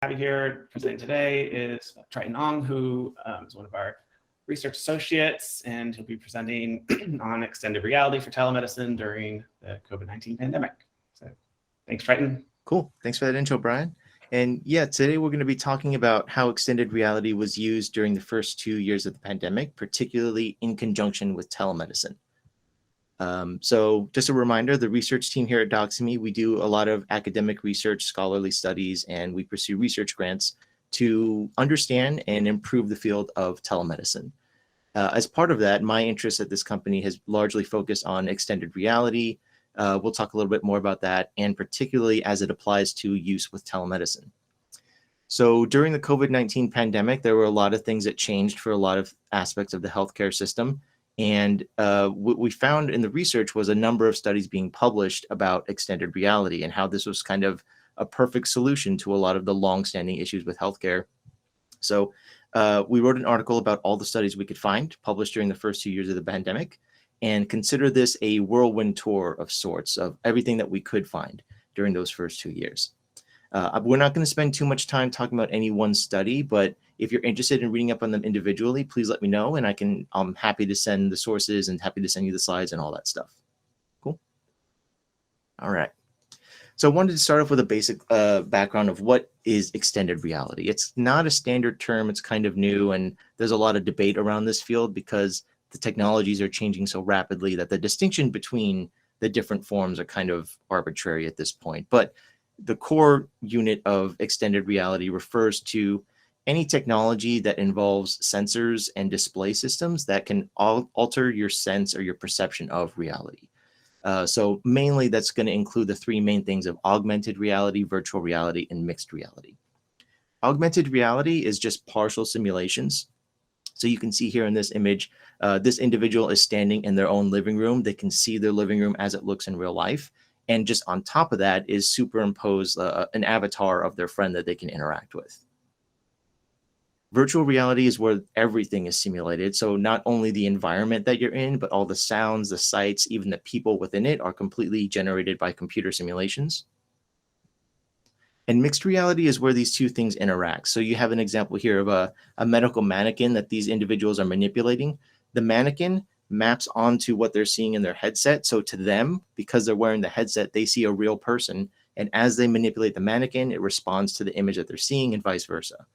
have you here presenting today is Triton Ong, who is one of our research associates, and he'll be presenting on extended reality for telemedicine during the COVID-19 pandemic. So thanks, Triton. Cool. Thanks for that intro, Brian. And yeah, today we're going to be talking about how extended reality was used during the first 2 years of the pandemic, particularly in conjunction with telemedicine. So just a reminder, the research team here at Doxy.me, we do a lot of academic research, scholarly studies, and we pursue research grants to understand and improve the field of telemedicine. As part of that, my interest at this company has largely focused on extended reality. We'll talk a little bit more about that, and particularly as it applies to use with telemedicine. So during the COVID-19 pandemic, there were a lot of things that changed for a lot of aspects of the healthcare system. And what we found in the research was a number of studies being published about extended reality and how this was kind of a perfect solution to a lot of the long-standing issues with healthcare. So we wrote an article about all the studies we could find published during the first 2 years of the pandemic, and consider this a whirlwind tour of sorts of everything that we could find during those first 2 years. We're not going to spend too much time talking about any one study, but if you're interested in reading up on them individually, please let me know, and I'm happy to send the sources and happy to send you the slides and all that stuff. Cool. All right. So I wanted to start off with a basic background of what is extended reality. It's not a standard term. It's kind of new, and there's a lot of debate around this field because the technologies are changing so rapidly that the distinction between the different forms are kind of arbitrary at this point. But the core unit of extended reality refers to any technology that involves sensors and display systems that can alter your sense or your perception of reality. So mainly that's going to include the three main things of augmented reality, virtual reality, and mixed reality. Augmented reality is just partial simulations. So you can see here in this image, this individual is standing in their own living room. They can see their living room as it looks in real life. And just on top of that is superimposed an avatar of their friend that they can interact with. Virtual reality is where everything is simulated. So not only the environment that you're in, but all the sounds, the sights, even the people within it are completely generated by computer simulations. And mixed reality is where these two things interact. So you have an example here of a medical mannequin that these individuals are manipulating. The mannequin maps onto what they're seeing in their headset. So to them, because they're wearing the headset, they see a real person. And as they manipulate the mannequin, it responds to the image that they're seeing and vice versa.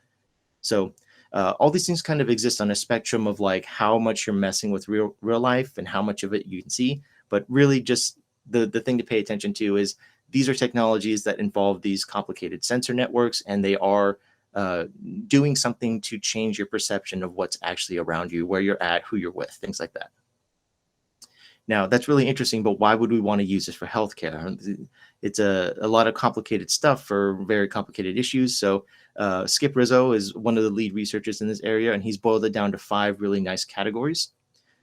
So all these things kind of exist on a spectrum of like how much you're messing with real life and how much of it you can see. But really just the thing to pay attention to is these are technologies that involve these complicated sensor networks, and they are doing something to change your perception of what's actually around you, where you're at, who you're with, things like that. Now, that's really interesting, but why would we want to use this for healthcare? It's a lot of complicated stuff for very complicated issues. So Skip Rizzo is one of the lead researchers in this area, and he's boiled it down to 5 really nice categories.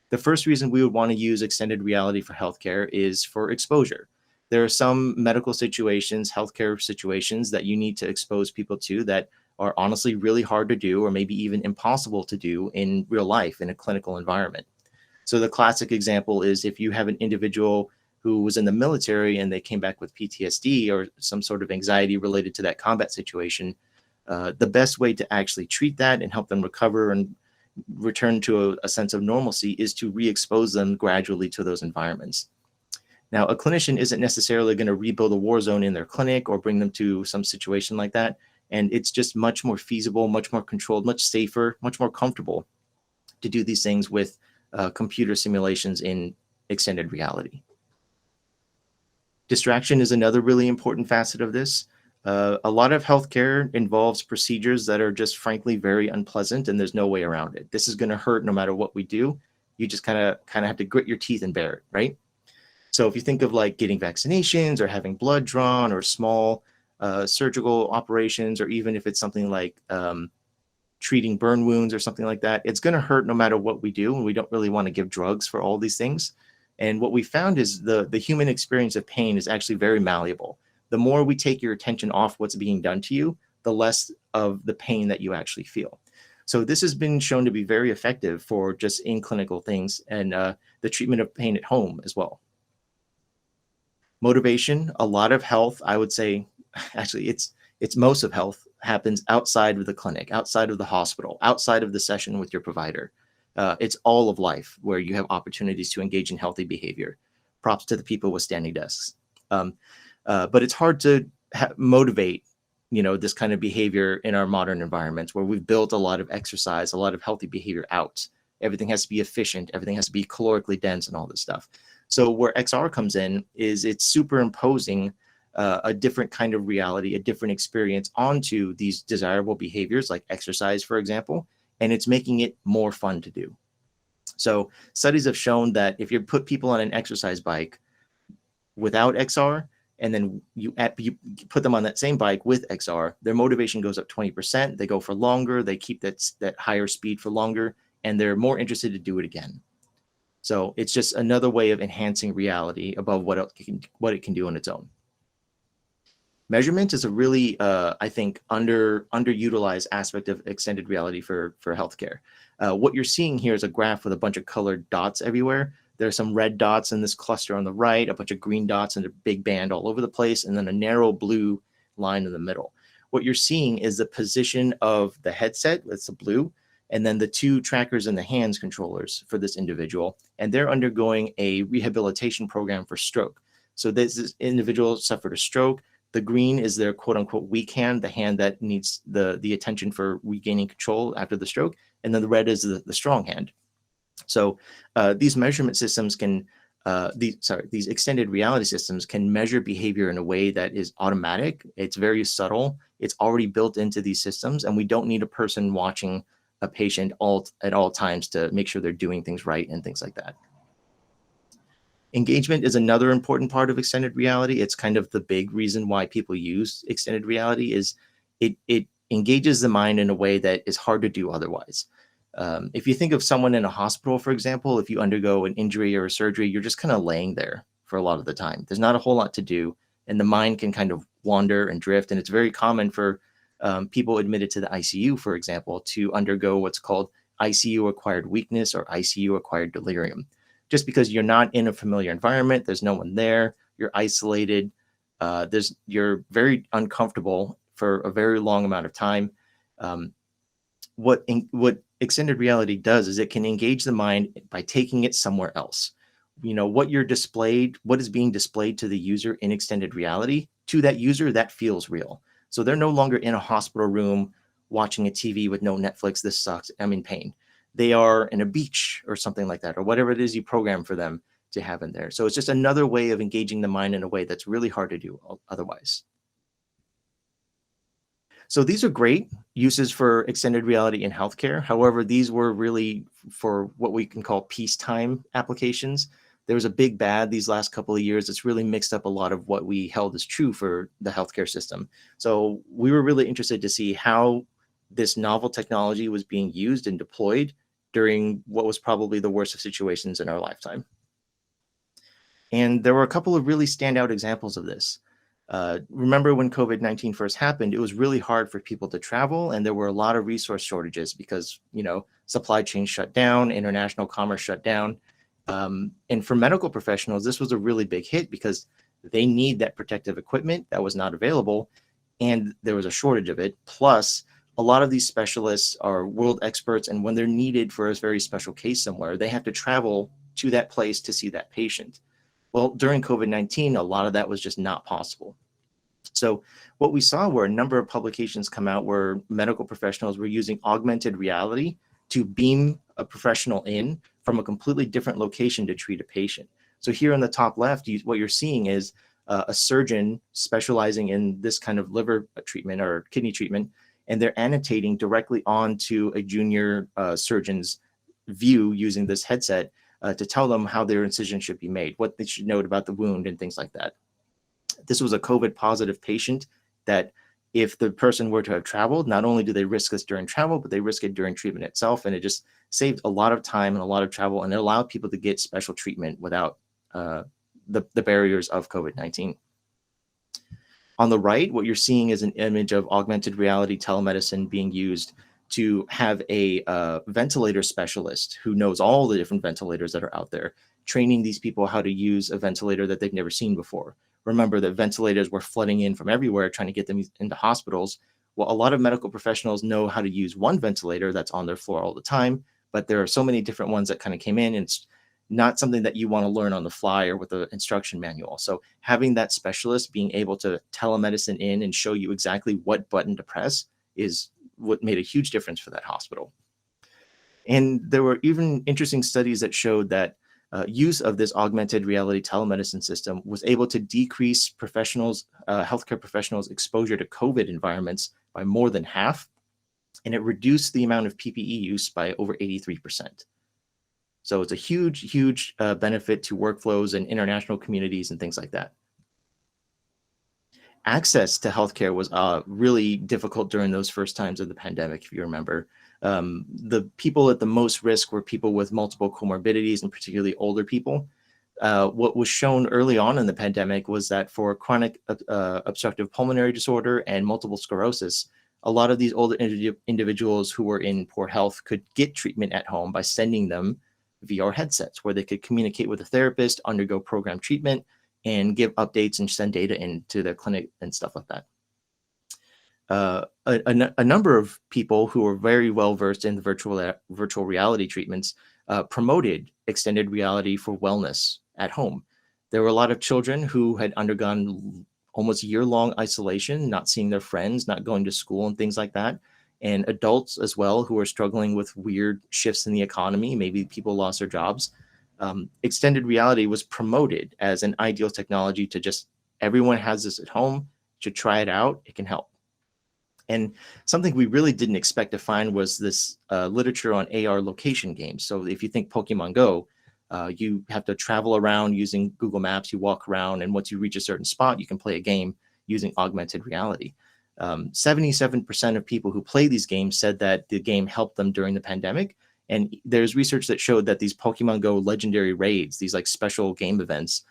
The first reason we would want to use extended reality for healthcare is for exposure. There are some medical situations, healthcare situations that you need to expose people to that are honestly really hard to do, or maybe even impossible to do in real life in a clinical environment. So the classic example is if you have an individual who was in the military and they came back with PTSD or some sort of anxiety related to that combat situation, the best way to actually treat that and help them recover and return to a sense of normalcy is to re-expose them gradually to those environments. Now, a clinician isn't necessarily going to rebuild a war zone in their clinic or bring them to some situation like that. And it's just much more feasible, much more controlled, much safer, much more comfortable to do these things with computer simulations in extended reality. Distraction is another really important facet of this. A lot of healthcare involves procedures that are just frankly very unpleasant, and there's no way around it. This is going to hurt no matter what we do. You just kind of have to grit your teeth and bear it, right? So if you think of like getting vaccinations or having blood drawn or small surgical operations, or even if it's something like treating burn wounds or something like that, it's going to hurt no matter what we do. And we don't really want to give drugs for all these things. And what we found is the human experience of pain is actually very malleable. The more we take your attention off what's being done to you, the less of the pain that you actually feel. So this has been shown to be very effective for just in clinical things and the treatment of pain at home as well. Motivation, a lot of health, I would say, actually it's most of health happens outside of the clinic, outside of the hospital, outside of the session with your provider. It's all of life where you have opportunities to engage in healthy behavior. Props to the people with standing desks. But it's hard to motivate, this kind of behavior in our modern environments where we've built a lot of exercise, a lot of healthy behavior out. Everything has to be efficient. Everything has to be calorically dense and all this stuff. So where XR comes in is it's superimposing a different kind of reality, a different experience onto these desirable behaviors like exercise, for example, and it's making it more fun to do. So studies have shown that if you put people on an exercise bike without XR, and then you put them on that same bike with XR, their motivation goes up 20%. They go for longer. They keep that higher speed for longer, and they're more interested to do it again. So it's just another way of enhancing reality above what it can do on its own. Measurement is a really, I think, underutilized aspect of extended reality for healthcare. What you're seeing here is a graph with a bunch of colored dots everywhere. There are some red dots in this cluster on the right, a bunch of green dots and a big band all over the place, and then a narrow blue line in the middle. What you're seeing is the position of the headset, that's the blue, and then the two trackers in the hands controllers for this individual, and they're undergoing a rehabilitation program for stroke. So this individual suffered a stroke. The green is their quote unquote weak hand, the hand that needs the attention for regaining control after the stroke. And then the red is the strong hand. So these measurement systems can, these extended reality systems can measure behavior in a way that is automatic. It's very subtle. It's already built into these systems, and we don't need a person watching a patient at all times to make sure they're doing things right and things like that. Engagement is another important part of extended reality. It's kind of the big reason why people use extended reality is it engages the mind in a way that is hard to do otherwise. If you think of someone in a hospital, for example, if you undergo an injury or a surgery, you're just kind of laying there for a lot of the time. There's not a whole lot to do, and the mind can kind of wander and drift. And it's very common for people admitted to the ICU, for example, to undergo what's called ICU-acquired weakness or ICU-acquired delirium. Just because you're not in a familiar environment, there's no one there, you're isolated, you're very uncomfortable for a very long amount of time. What extended reality does is it can engage the mind by taking it somewhere else. What is being displayed to the user in extended reality, to that user, that feels real. So they're no longer in a hospital room watching a TV with no Netflix, this sucks, I'm in pain. They are in a beach or something like that, or whatever it is you program for them to have in there. So it's just another way of engaging the mind in a way that's really hard to do otherwise. So these are great uses for extended reality in healthcare. However, these were really for what we can call peacetime applications. There was a big bad these last couple of years that's really mixed up a lot of what we held as true for the healthcare system. So we were really interested to see how this novel technology was being used and deployed during what was probably the worst of situations in our lifetime. And there were a couple of really standout examples of this. Remember when COVID-19 first happened, it was really hard for people to travel, and there were a lot of resource shortages because, supply chains shut down, international commerce shut down. And for medical professionals, this was a really big hit because they need that protective equipment that was not available, and there was a shortage of it. Plus, a lot of these specialists are world experts, and when they're needed for a very special case somewhere, they have to travel to that place to see that patient. Well, during COVID-19, a lot of that was just not possible. So what we saw were a number of publications come out where medical professionals were using augmented reality to beam a professional in from a completely different location to treat a patient. So here on the top left, what you're seeing is a surgeon specializing in this kind of liver treatment or kidney treatment, and they're annotating directly onto a junior surgeon's view using this headset to tell them how their incision should be made, what they should note about the wound and things like that. This was a COVID positive patient that if the person were to have traveled, not only do they risk this during travel, but they risk it during treatment itself. And it just saved a lot of time and a lot of travel, and it allowed people to get special treatment without the barriers of COVID-19. On the right, what you're seeing is an image of augmented reality telemedicine being used to have a ventilator specialist who knows all the different ventilators that are out there, training these people how to use a ventilator that they've never seen before. Remember that ventilators were flooding in from everywhere, trying to get them into hospitals. Well, a lot of medical professionals know how to use one ventilator that's on their floor all the time, but there are so many different ones that kind of came in, and it's not something that you want to learn on the fly or with an instruction manual. So having that specialist being able to telemedicine in and show you exactly what button to press is what made a huge difference for that hospital. And there were even interesting studies that showed that use of this augmented reality telemedicine system was able to decrease healthcare professionals' exposure to COVID environments by more than half, and it reduced the amount of PPE use by over 83%. So it's a huge, huge benefit to workflows and international communities and things like that. Access to healthcare was really difficult during those first times of the pandemic, if you remember. The people at the most risk were people with multiple comorbidities, and particularly older people. What was shown early on in the pandemic was that for chronic obstructive pulmonary disorder and multiple sclerosis, a lot of these older individuals who were in poor health could get treatment at home by sending them VR headsets where they could communicate with a therapist, undergo program treatment, and give updates and send data into their clinic and stuff like that. A number of people who were very well versed in the virtual reality treatments promoted extended reality for wellness at home. There were a lot of children who had undergone almost year-long isolation, not seeing their friends, not going to school and things like that. And adults as well who are struggling with weird shifts in the economy. Maybe people lost their jobs. Extended reality was promoted as an ideal technology to just, everyone has this at home, should try it out, it can help. And something we really didn't expect to find was this literature on AR location games. So if you think Pokemon Go, you have to travel around using Google Maps, you walk around, and once you reach a certain spot, you can play a game using augmented reality. 77% of people who play these games said that the game helped them during the pandemic. And there's research that showed that these Pokemon Go legendary raids, these like special game events,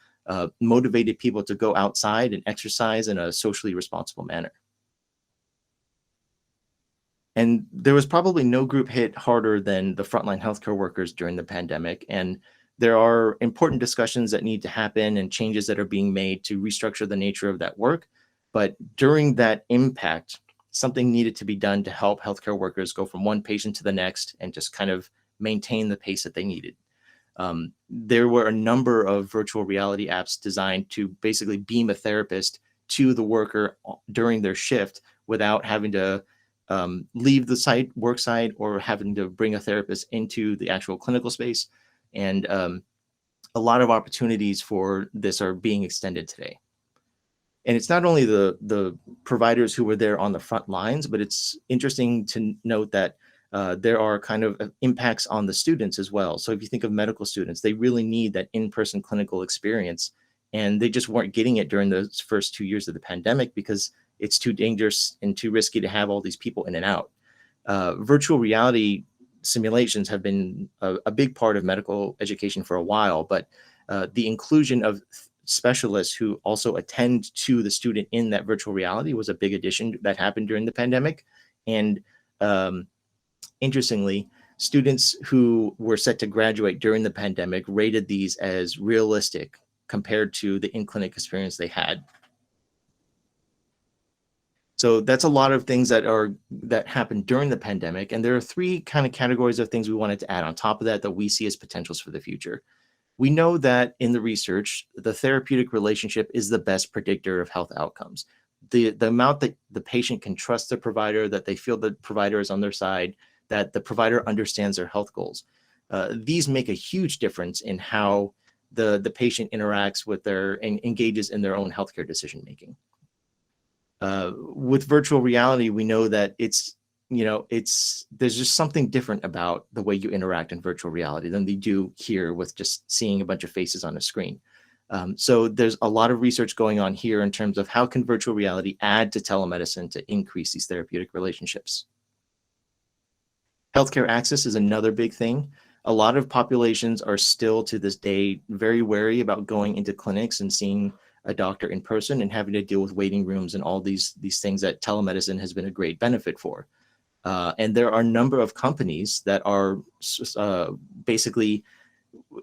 motivated people to go outside and exercise in a socially responsible manner. And there was probably no group hit harder than the frontline healthcare workers during the pandemic. And there are important discussions that need to happen and changes that are being made to restructure the nature of that work. But during that impact, something needed to be done to help healthcare workers go from one patient to the next and just kind of maintain the pace that they needed. There were a number of virtual reality apps designed to basically beam a therapist to the worker during their shift without having to leave the work site, or having to bring a therapist into the actual clinical space. And a lot of opportunities for this are being extended today. And it's not only the providers who were there on the front lines, but it's interesting to note that there are kind of impacts on the students as well. So if you think of medical students, they really need that in-person clinical experience, and they just weren't getting it during those first 2 years of the pandemic because it's too dangerous and too risky to have all these people in and out. Virtual reality simulations have been a big part of medical education for a while, but the inclusion of specialists who also attend to the student in that virtual reality was a big addition that happened during the pandemic. And interestingly, students who were set to graduate during the pandemic rated these as realistic compared to the in-clinic experience they had. So that's a lot of things that happened during the pandemic. And there are three kind of categories of things we wanted to add on top of that we see as potentials for the future. We know that in the research, the therapeutic relationship is the best predictor of health outcomes. The amount that the patient can trust the provider, that they feel the provider is on their side, that the provider understands their health goals. These make a huge difference in how the patient interacts with and engages in their own healthcare decision-making. With virtual reality, we know that there's just something different about the way you interact in virtual reality than they do here with just seeing a bunch of faces on a screen. So there's a lot of research going on here in terms of how can virtual reality add to telemedicine to increase these therapeutic relationships. Healthcare access is another big thing. A lot of populations are still to this day very wary about going into clinics and seeing a doctor in person and having to deal with waiting rooms and all these things that telemedicine has been a great benefit for. And there are a number of companies that are basically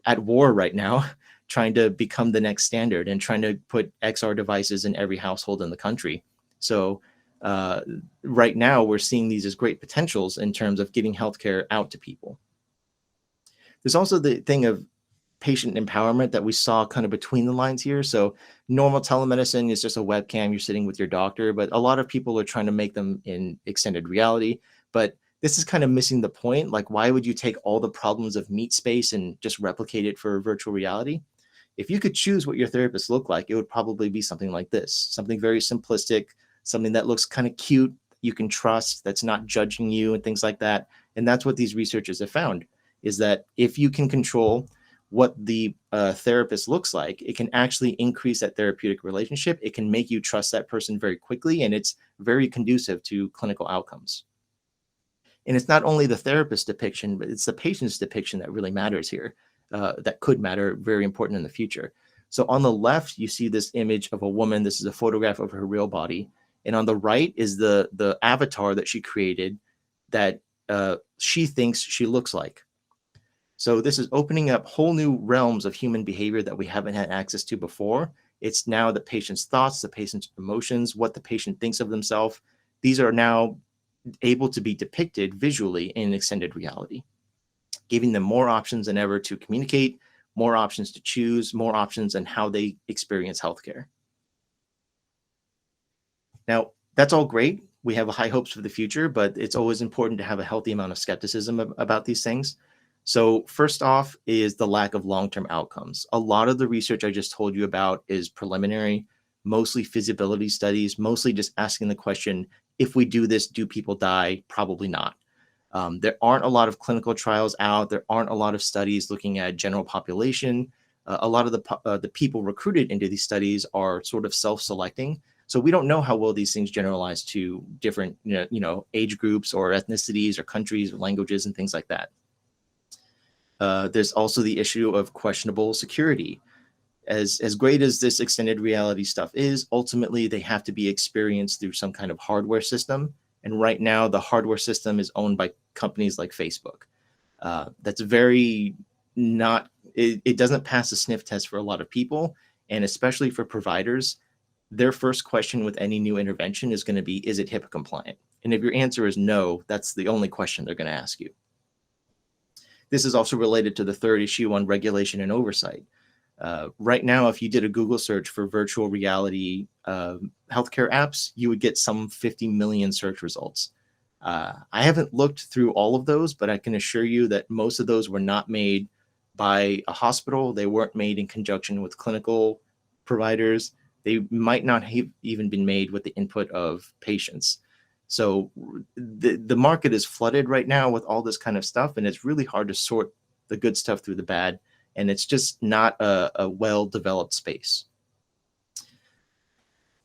at war right now, trying to become the next standard and trying to put XR devices in every household in the country. So right now we're seeing these as great potentials in terms of getting healthcare out to people. There's also the thing of patient empowerment that we saw kind of between the lines here. So normal telemedicine is just a webcam, you're sitting with your doctor, but a lot of people are trying to make them in extended reality. But this is kind of missing the point. Like, why would you take all the problems of meat space and just replicate it for virtual reality? If you could choose what your therapist looked like, it would probably be something like this, something very simplistic, something that looks kind of cute, you can trust, that's not judging you and things like that. And that's what these researchers have found, is that if you can control what the therapist looks like, it can actually increase that therapeutic relationship. It can make you trust that person very quickly, and it's very conducive to clinical outcomes. And it's not only the therapist depiction, but it's the patient's depiction that really matters here, that could matter, very important in the future. So on the left, you see this image of a woman. This is a photograph of her real body. And on the right is the avatar that she created that she thinks she looks like. So this is opening up whole new realms of human behavior that we haven't had access to before. It's now the patient's thoughts, the patient's emotions, what the patient thinks of themselves. These are now able to be depicted visually in extended reality, giving them more options than ever to communicate, more options to choose, more options on how they experience healthcare. Now, that's all great. We have high hopes for the future, but it's always important to have a healthy amount of skepticism about these things. So first off is the lack of long-term outcomes. A lot of the research I just told you about is preliminary, mostly feasibility studies, mostly just asking the question, if we do this, do people die? Probably not. There aren't a lot of clinical trials out. There aren't a lot of studies looking at general population. A lot of the people recruited into these studies are sort of self-selecting. So we don't know how well these things generalize to different age groups or ethnicities or countries or languages and things like that. There's also the issue of questionable security. As great as this extended reality stuff is, ultimately they have to be experienced through some kind of hardware system. And right now the hardware system is owned by companies like Facebook. That's very not, it doesn't pass the sniff test for a lot of people. And especially for providers, their first question with any new intervention is going to be, is it HIPAA compliant? And if your answer is no, that's the only question they're going to ask you. This is also related to the third issue on regulation and oversight. Right now, if you did a Google search for virtual reality healthcare apps, you would get some 50 million search results. I haven't looked through all of those, but I can assure you that most of those were not made by a hospital. They weren't made in conjunction with clinical providers. They might not have even been made with the input of patients. So the market is flooded right now with all this kind of stuff, and it's really hard to sort the good stuff through the bad. And it's just not a well-developed space.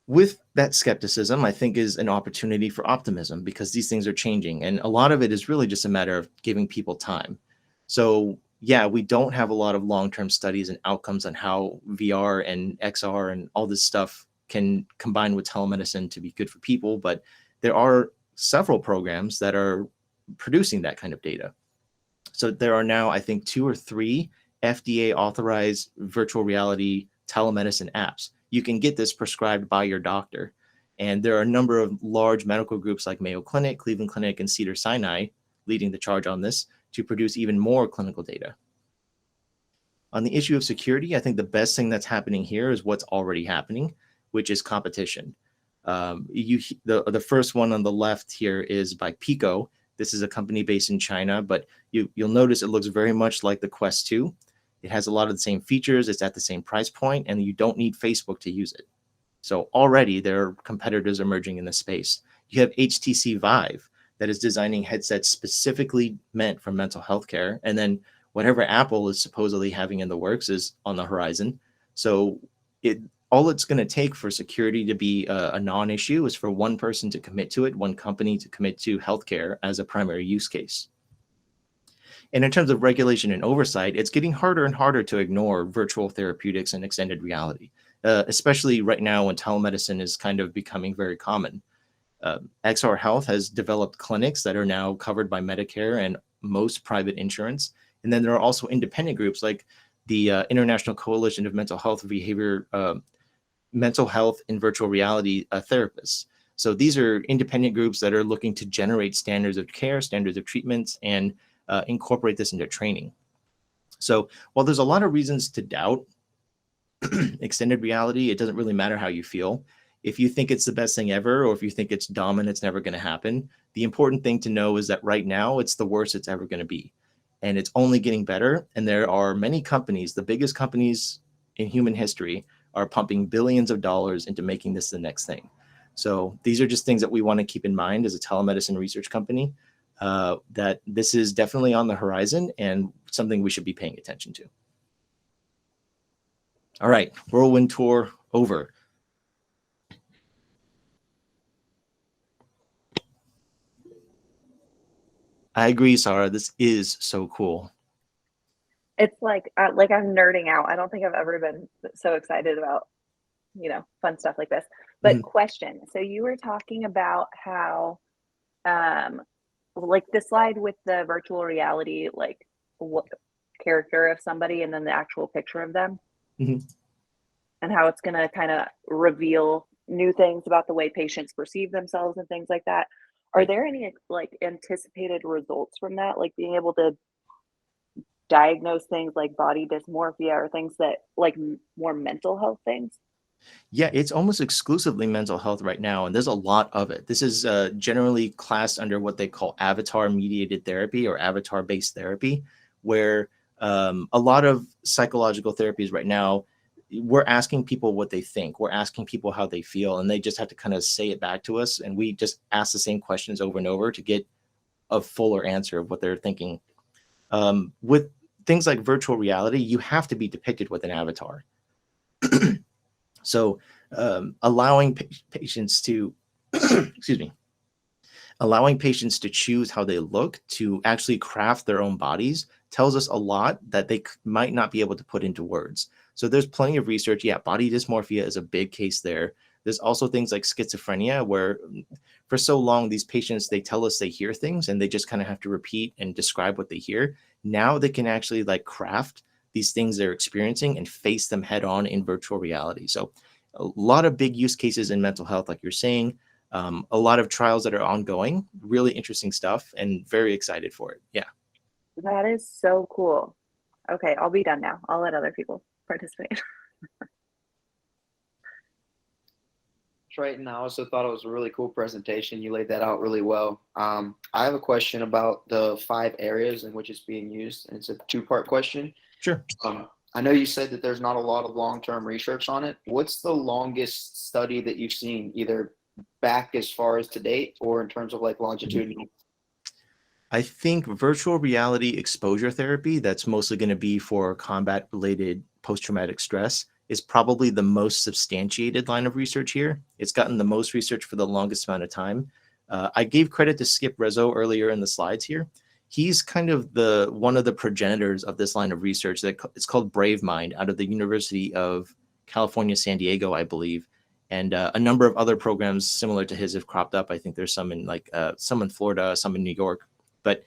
With that skepticism, I think is an opportunity for optimism, because these things are changing. And a lot of it is really just a matter of giving people time. So yeah, we don't have a lot of long-term studies and outcomes on how VR and XR and all this stuff can combine with telemedicine to be good for people. But there are several programs that are producing that kind of data. So there are now, I think, 2 or 3 FDA authorized virtual reality telemedicine apps. You can get this prescribed by your doctor. And there are a number of large medical groups like Mayo Clinic, Cleveland Clinic, and Cedars-Sinai leading the charge on this to produce even more clinical data. On the issue of security, I think the best thing that's happening here is what's already happening, which is competition. The first one on the left here is by Pico. This is a company based in China, but you'll notice it looks very much like the Quest 2. It has a lot of the same features. It's at the same price point, and you don't need Facebook to use it. So already there are competitors emerging in this space. You have HTC Vive that is designing headsets specifically meant for mental health care. And then whatever Apple is supposedly having in the works is on the horizon. So all it's going to take for security to be a non-issue is for one person to commit to it, one company to commit to healthcare as a primary use case. And in terms of regulation and oversight, it's getting harder and harder to ignore virtual therapeutics and extended reality, especially right now when telemedicine is kind of becoming very common. XR Health has developed clinics that are now covered by Medicare and most private insurance. And then there are also independent groups like the International Coalition of Mental Health in Virtual Reality Therapists. So these are independent groups that are looking to generate standards of care, standards of treatments, and incorporate this into training. So while there's a lot of reasons to doubt extended reality, it doesn't really matter how you feel. If you think it's the best thing ever, or if you think it's dumb and it's never going to happen, the important thing to know is that right now it's the worst it's ever going to be. And it's only getting better. And there are many companies, the biggest companies in human history, are pumping billions of dollars into making this the next thing. So these are just things that we want to keep in mind as a telemedicine research company, that this is definitely on the horizon and something we should be paying attention to. All right, whirlwind tour over. I agree, Sarah. This is so cool. It's like I'm nerding out. I don't think I've ever been so excited about, fun stuff like this. But question, so you were talking about how, like the slide with the virtual reality, like what character of somebody and then the actual picture of them, and how it's going to kind of reveal new things about the way patients perceive themselves and things like that. Are there any like anticipated results from that, like being able to diagnose things like body dysmorphia or things that like more mental health things? Yeah, it's almost exclusively mental health right now, and there's a lot of it. This is generally classed under what they call avatar-mediated therapy or avatar-based therapy, where a lot of psychological therapies right now, we're asking people what they think. We're asking people how they feel, and they just have to kind of say it back to us, and we just ask the same questions over and over to get a fuller answer of what they're thinking. With things like virtual reality, you have to be depicted with an avatar. So allowing patients to, excuse me, allowing patients to choose how they look, to actually craft their own bodies, tells us a lot that they might not be able to put into words. So there's plenty of research. Yeah, body dysmorphia is a big case there. There's also things like schizophrenia, where for so long, these patients, they tell us they hear things and they just kind of have to repeat and describe what they hear. Now they can actually like craft these things they're experiencing and face them head on in virtual reality. So a lot of big use cases in mental health, like you're saying, a lot of trials that are ongoing, really interesting stuff, and very excited for it. Yeah. That is so cool. Okay, I'll be done now. I'll let other people participate. Triton, I also thought it was a really cool presentation. You laid that out really well. I have a question about the 5 areas in which it's being used, and it's a 2-part question. Sure. I know you said that there's not a lot of long-term research on it. What's the longest study that you've seen, either back as far as to date or in terms of like longitudinal? I think virtual reality exposure therapy, that's mostly going to be for combat-related post-traumatic stress, is probably the most substantiated line of research here. It's gotten the most research for the longest amount of time. I gave credit to Skip Rezo earlier in the slides here. He's kind of one of the progenitors of this line of research. It's called Brave Mind, out of the University of California, San Diego, I believe. And a number of other programs similar to his have cropped up. I think there's some in some in Florida, some in New York, but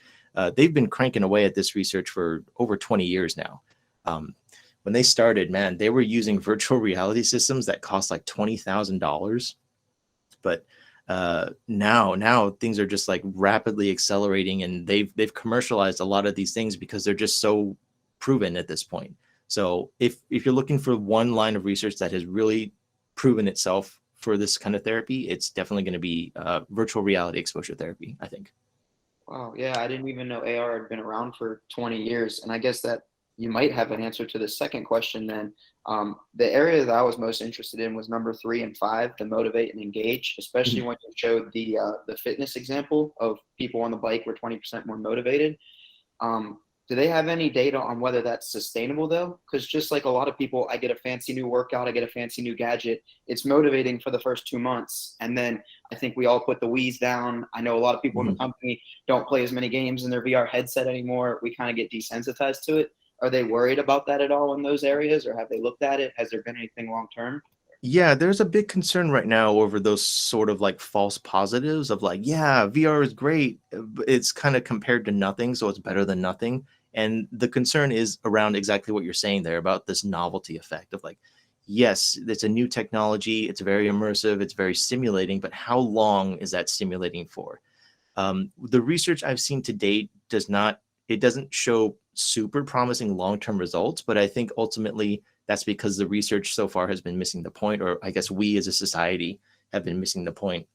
they've been cranking away at this research for over 20 years now. When they started, man, they were using virtual reality systems that cost like $20,000. But now things are just like rapidly accelerating, and they've commercialized a lot of these things because they're just so proven at this point. So if you're looking for one line of research that has really proven itself for this kind of therapy, it's definitely going to be virtual reality exposure therapy, I think. Wow, yeah, I didn't even know AR had been around for 20 years. And I guess that you might have an answer to the second question then. The area that I was most interested in was number 3 and 5, the motivate and engage, especially when you showed the fitness example of people on the bike were 20% more motivated. Do they have any data on whether that's sustainable though? Because just like a lot of people, I get a fancy new workout, I get a fancy new gadget. It's motivating for the first 2 months. And then I think we all put the Wii's down. I know a lot of people in the company don't play as many games in their VR headset anymore. We kind of get desensitized to it. Are they worried about that at all in those areas, or have they looked at it? Has there been anything long-term? Yeah, there's a big concern right now over those sort of like false positives of like, yeah, VR is great. It's kind of compared to nothing, so it's better than nothing. And the concern is around exactly what you're saying there about this novelty effect of like, yes, it's a new technology. It's very immersive. It's very stimulating. But how long is that stimulating for? The research I've seen to date doesn't show super promising long-term results, but I think ultimately that's because the research so far has been missing the point, or I guess we as a society have been missing the point.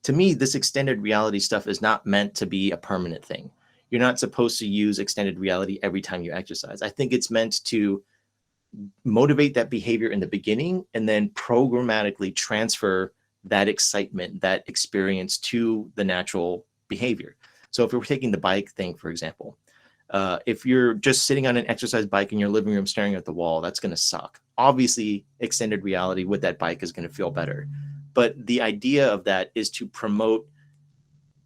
To me, this extended reality stuff is not meant to be a permanent thing. You're not supposed to use extended reality every time you exercise. I think it's meant to motivate that behavior in the beginning and then programmatically transfer that excitement, that experience to the natural behavior. So if we're taking the bike thing, for example, if you're just sitting on an exercise bike in your living room staring at the wall, that's going to suck. Obviously, extended reality with that bike is going to feel better. But the idea of that is to promote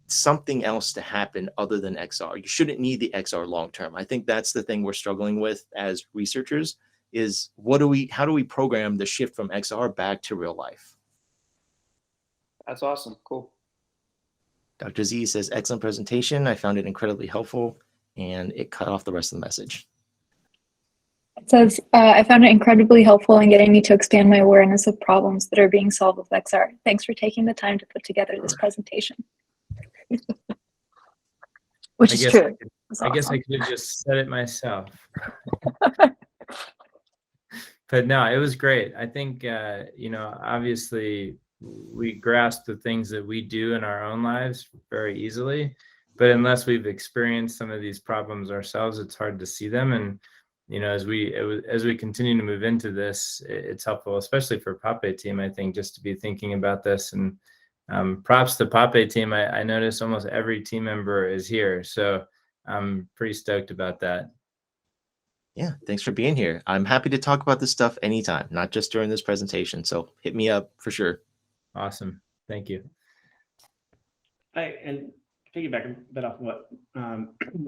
something else to happen other than XR. You shouldn't need the XR long term. I think that's the thing we're struggling with as researchers is how do we program the shift from XR back to real life? That's awesome. Cool. Dr. Z says, excellent presentation. I found it incredibly helpful, and it cut off the rest of the message. It says, I found it incredibly helpful in getting me to expand my awareness of problems that are being solved with XR. Thanks for taking the time to put together this presentation. Which is true. I guess I could have just said it myself. But no, it was great. I think, obviously we grasp the things that we do in our own lives very easily, but unless we've experienced some of these problems ourselves, it's hard to see them. And, as we continue to move into this, it's helpful, especially for Pape team, I think, just to be thinking about this. And props to Pape team. I noticed almost every team member is here. So I'm pretty stoked about that. Yeah, thanks for being here. I'm happy to talk about this stuff anytime, not just during this presentation. So hit me up for sure. Awesome. Thank you. And piggyback a bit off what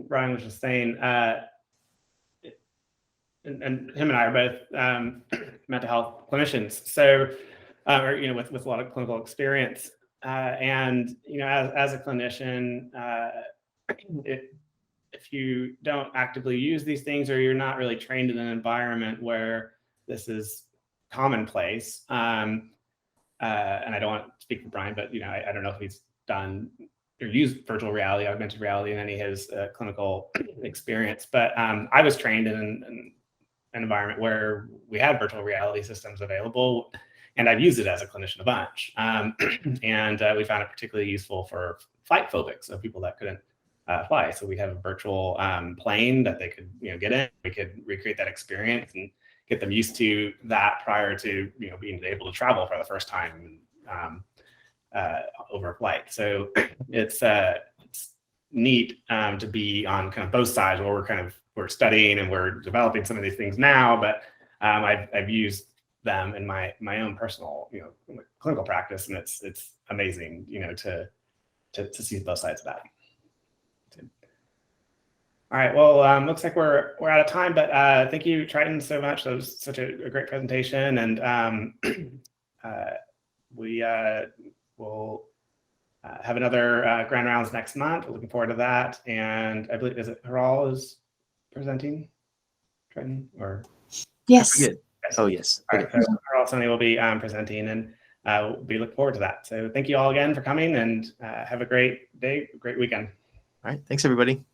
Brian was just saying, and him and I are both mental health clinicians, so with a lot of clinical experience, and as a clinician, if you don't actively use these things, or you're not really trained in an environment where this is commonplace, and I don't want to speak for Brian, but I don't know if he's done or used virtual reality, augmented reality in any of his clinical experience, but I was trained in an environment where we had virtual reality systems available, and I've used it as a clinician a bunch, and we found it particularly useful for flight phobics, so people that couldn't fly. So we have a virtual plane that they could get in. We could recreate that experience and get them used to that prior to being able to travel for the first time over a flight. So it's neat to be on kind of both sides, where we're studying and we're developing some of these things now, but I've used them in my own personal clinical practice, and it's amazing to see both sides of that. All right, well, looks like we're out of time, but thank you, Triton, so much. That was such a great presentation, and we will have another grand rounds next month. We're looking forward to that, and I believe, is it Haral is presenting, Triton, or? Yes. Oh, yes. All right, so Haral Sonny will be presenting, and we look forward to that. So thank you all again for coming, and have a great day, great weekend. All right, thanks everybody.